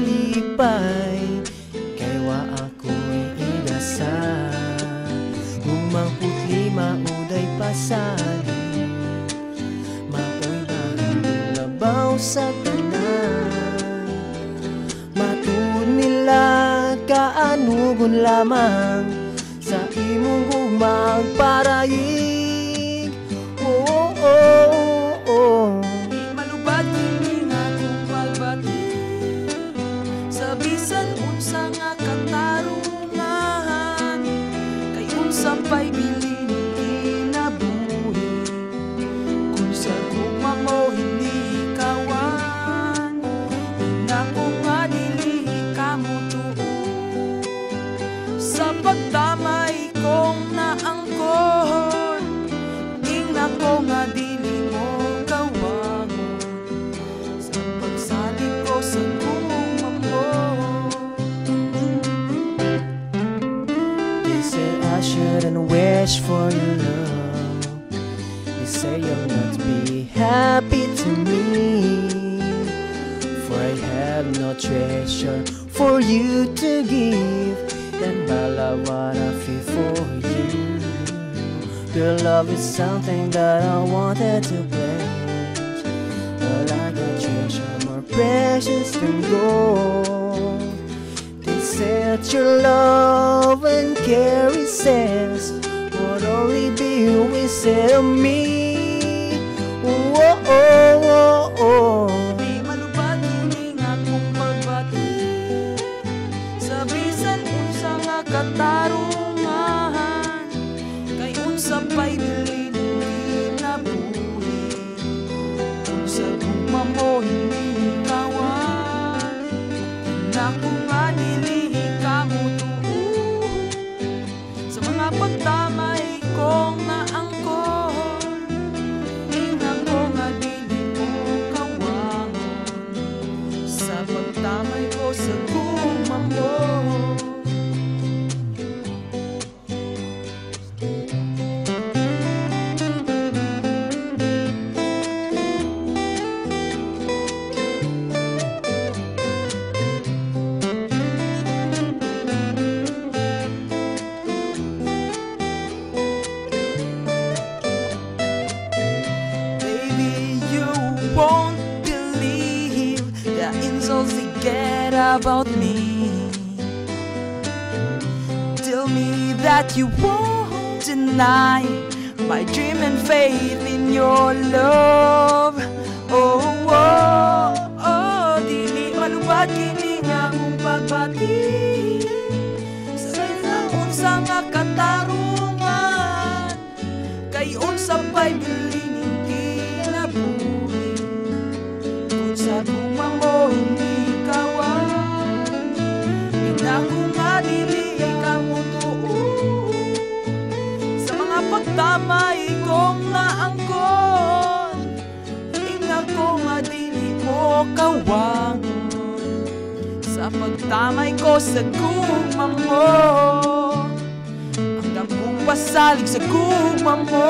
malipay, kay wa ako'y igasa. Umangput lima uday pasali, maoy bahing labaw sa tanan. Matud nila kaanugon lamang sa imong gugmang parayig. Oh, oh, oh, oh. Di malubad kini nga kung pagbati, sa bisan unsa nga katarungan, kay unsa pa'y bilin kinabuhi, kung sa gugma mo hindi kawan. Inako nga dili ka mo tuon, sa pagdamay kong naangkon. Inako nga dili mo kawangon, sa pagsalig ko sa gugma mo. They say I shouldn't wish for your love. They say you'll not be happy to me, for I have no treasure for you to give, and my love what I feel for you. Your love is something that I wanted to pledge, but I got treasure more precious than gold. They say that your love and caresses would only be wasted on me. Oh, oh, oh, oh. Di malubad kini nga kung pagbati, sa bisan unsa nga katarungan, kay unsa pa'y bilin kinabuhi, kung sa gugma mo hindi kawan. Inako nga dili ka mo tuon, sa mga pagdamay kong naangkon. Inako nga dili mo kawangon, sa pagdamay ko sa gugma mo. Baby, you won't believe the insults they get about me. Tell me that you won't deny my dream and faith in your love. Oh, oh, oh, dili malubad kini nga kung pagbati, sa bisan unsa nga katarungan, kay unsa pa'y bilin kinabuhi, kung sa gugma mo hindi kawan. Inako nga dili ka mo tuon, sa mga pagdamay kong naangkon. Inako nga dili mo kawangon, sa pagdamay ko sa gugma mo. Ang damong pasalig sa gugma mo.